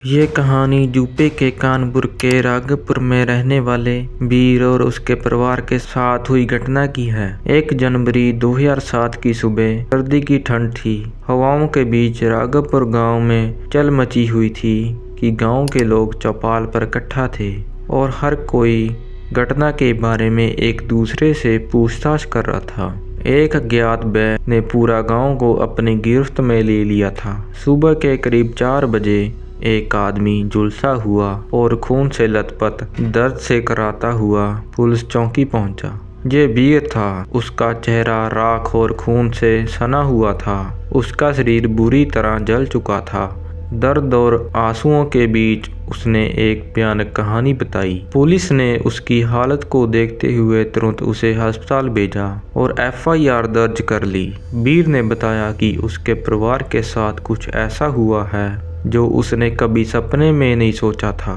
ये कहानी यूपी के कानपुर के राघवपुर में रहने वाले वीर और उसके परिवार के साथ हुई घटना की है। 1 जनवरी 2007 की सुबह सर्दी की ठंड थी। हवाओं के बीच राघवपुर गांव में चल मची हुई थी कि गांव के लोग चौपाल पर इकट्ठा थे और हर कोई घटना के बारे में एक दूसरे से पूछताछ कर रहा था। एक अज्ञात भय ने पूरा गांव को अपनी गिरफ्त में ले लिया था। सुबह के करीब 4 बजे एक आदमी झुलसा हुआ और खून से लथपथ दर्द से कराता हुआ पुलिस चौकी पहुंचा। ये वीर था। उसका चेहरा राख और खून से सना हुआ था। उसका शरीर बुरी तरह जल चुका था। दर्द और आंसुओं के बीच उसने एक भयानक कहानी बताई। पुलिस ने उसकी हालत को देखते हुए तुरंत उसे अस्पताल भेजा और FIR दर्ज कर ली। वीर ने बताया कि उसके परिवार के साथ कुछ ऐसा हुआ है जो उसने कभी सपने में नहीं सोचा था।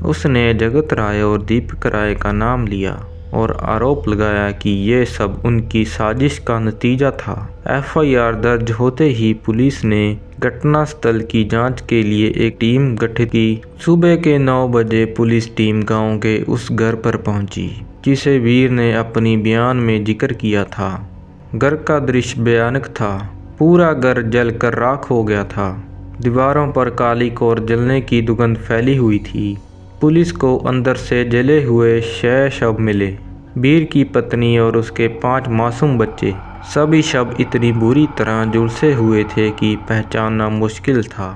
उसने जगत राय और दीपक राय का नाम लिया और आरोप लगाया कि ये सब उनकी साजिश का नतीजा था। FIR दर्ज होते ही पुलिस ने घटनास्थल की जांच के लिए एक टीम गठित की। सुबह के 9 बजे पुलिस टीम गांव के उस घर पर पहुंची जिसे वीर ने अपनी बयान में जिक्र किया था। घर का दृश्य भयानक था। पूरा घर जलकर राख हो गया था। दीवारों पर कालिक और जलने की दुर्गंध फैली हुई थी। पुलिस को अंदर से जले हुए 6 शव मिले। वीर की पत्नी और उसके 5 मासूम बच्चे। सभी शव इतनी बुरी तरह झुलसे हुए थे कि पहचानना मुश्किल था।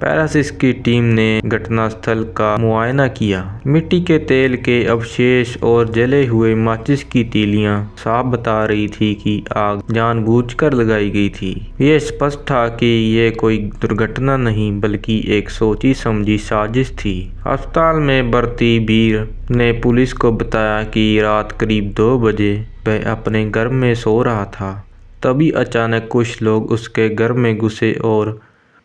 पैरासिस की टीम ने घटनास्थल का मुआयना किया। मिट्टी के तेल के अवशेष और जले हुए माचिस की तीलियां साफ बता रही थी कि आग जानबूझकर लगाई गई थी। ये स्पष्ट था कि ये कोई दुर्घटना नहीं बल्कि एक सोची समझी साजिश थी। अस्पताल में भर्ती वीर ने पुलिस को बताया कि रात करीब 2 बजे वह अपने घर में सो रहा था। तभी अचानक कुछ लोग उसके घर में घुसे और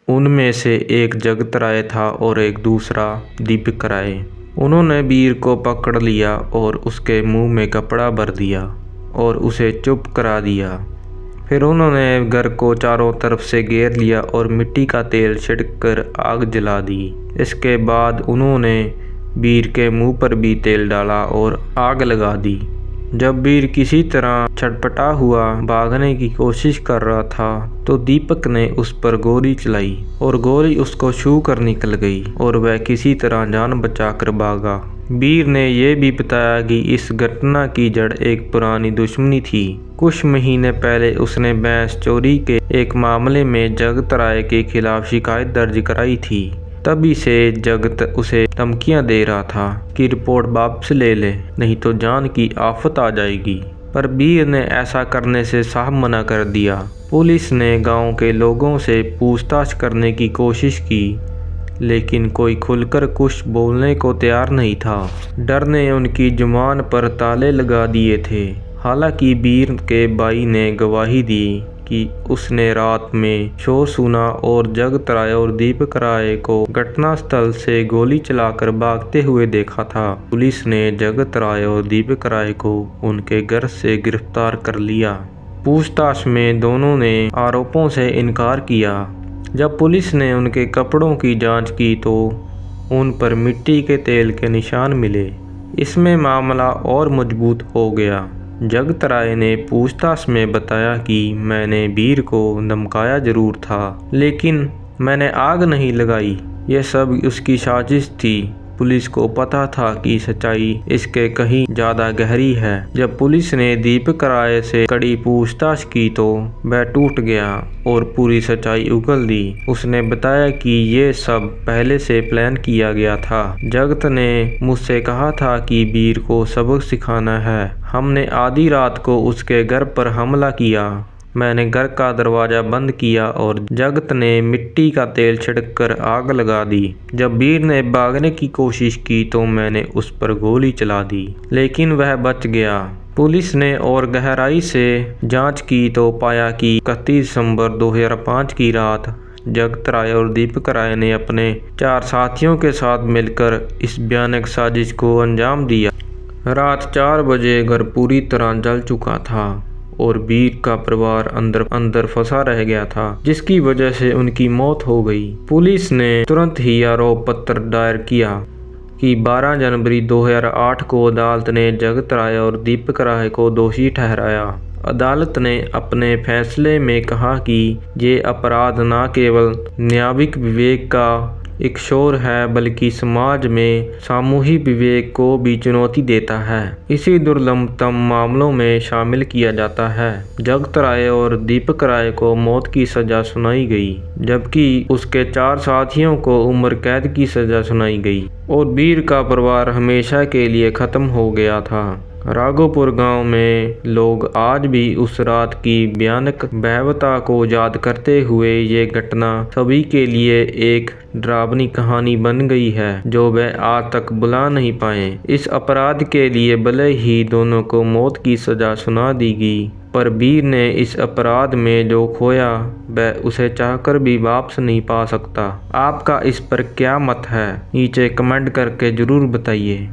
उनमें से एक जगत राय था और एक दूसरा दीपक राय। उन्होंने वीर को पकड़ लिया और उसके मुंह में कपड़ा भर दिया और उसे चुप करा दिया। फिर उन्होंने घर को चारों तरफ से घेर लिया और मिट्टी का तेल छिड़ककर आग जला दी। इसके बाद उन्होंने वीर के मुंह पर भी तेल डाला और आग लगा दी। जब वीर किसी तरह छटपटा हुआ भागने की कोशिश कर रहा था तो दीपक ने उस पर गोली चलाई और गोली उसको छू कर निकल गई और वह किसी तरह जान बचाकर भागा। वीर ने यह भी बताया कि इस घटना की जड़ एक पुरानी दुश्मनी थी। कुछ महीने पहले उसने भैंस चोरी के एक मामले में जगत राय के खिलाफ शिकायत दर्ज कराई थी। तभी से जगत उसे धमकियां दे रहा था कि रिपोर्ट वापस ले ले, नहीं तो जान की आफत आ जाएगी। पर वीर ने ऐसा करने से साफ मना कर दिया। पुलिस ने गांव के लोगों से पूछताछ करने की कोशिश की लेकिन कोई खुलकर कुछ बोलने को तैयार नहीं था। डर ने उनकी जुबान पर ताले लगा दिए थे। हालांकि वीर के भाई ने गवाही दी कि उसने रात में शोर सुना और जगत राय और दीपक राय को घटनास्थल से गोली चलाकर भागते हुए देखा था। पुलिस ने जगत राय और दीपक राय को उनके घर से गिरफ्तार कर लिया। पूछताछ में दोनों ने आरोपों से इनकार किया। जब पुलिस ने उनके कपड़ों की जांच की तो उन पर मिट्टी के तेल के निशान मिले। इसमें मामला और मजबूत हो गया। जगत राय ने पूछताछ में बताया कि मैंने वीर को धमकाया जरूर था लेकिन मैंने आग नहीं लगाई। यह सब उसकी साजिश थी। पुलिस को पता था कि सच्चाई इसके कहीं ज़्यादा गहरी है। जब पुलिस ने दीपक राय से कड़ी पूछताछ की तो वह टूट गया और पूरी सच्चाई उगल दी। उसने बताया कि ये सब पहले से प्लान किया गया था। जगत ने मुझसे कहा था कि वीर को सबक सिखाना है। हमने आधी रात को उसके घर पर हमला किया। मैंने घर का दरवाज़ा बंद किया और जगत ने मिट्टी का तेल छिड़ककर आग लगा दी। जब वीर ने भागने की कोशिश की तो मैंने उस पर गोली चला दी लेकिन वह बच गया। पुलिस ने और गहराई से जांच की तो पाया कि 31 दिसंबर 2005 की रात जगत राय और दीपक राय ने अपने 4 साथियों के साथ मिलकर इस भयानक साजिश को अंजाम दिया। रात 4 बजे घर पूरी तरह जल चुका था और वीर का परिवार अंदर अंदर फंसा रह गया था, जिसकी वजह से उनकी मौत हो गई। पुलिस ने तुरंत ही आरोप पत्र दायर किया कि 12 जनवरी 2008 को अदालत ने जगत राय और दीपक राय को दोषी ठहराया। अदालत ने अपने फैसले में कहा कि ये अपराध न केवल न्यायिक विवेक का एक शोर है, बल्कि समाज में सामूहिक विवेक को भी चुनौती देता है। इसी दुर्लभतम मामलों में शामिल किया जाता है। जगत राय और दीपक राय को मौत की सजा सुनाई गई, जबकि उसके 4 साथियों को उम्र कैद की सजा सुनाई गई और वीर का परिवार हमेशा के लिए खत्म हो गया था। राघोपुर गांव में लोग आज भी उस रात की भयानक भयावहता को याद करते हुए ये घटना सभी के लिए एक डरावनी कहानी बन गई है, जो वे आज तक भुला नहीं पाए। इस अपराध के लिए भले ही दोनों को मौत की सजा सुना दी गई, पर वीर ने इस अपराध में जो खोया वह उसे चाहकर भी वापस नहीं पा सकता। आपका इस पर क्या मत है, नीचे कमेंट करके जरूर बताइए।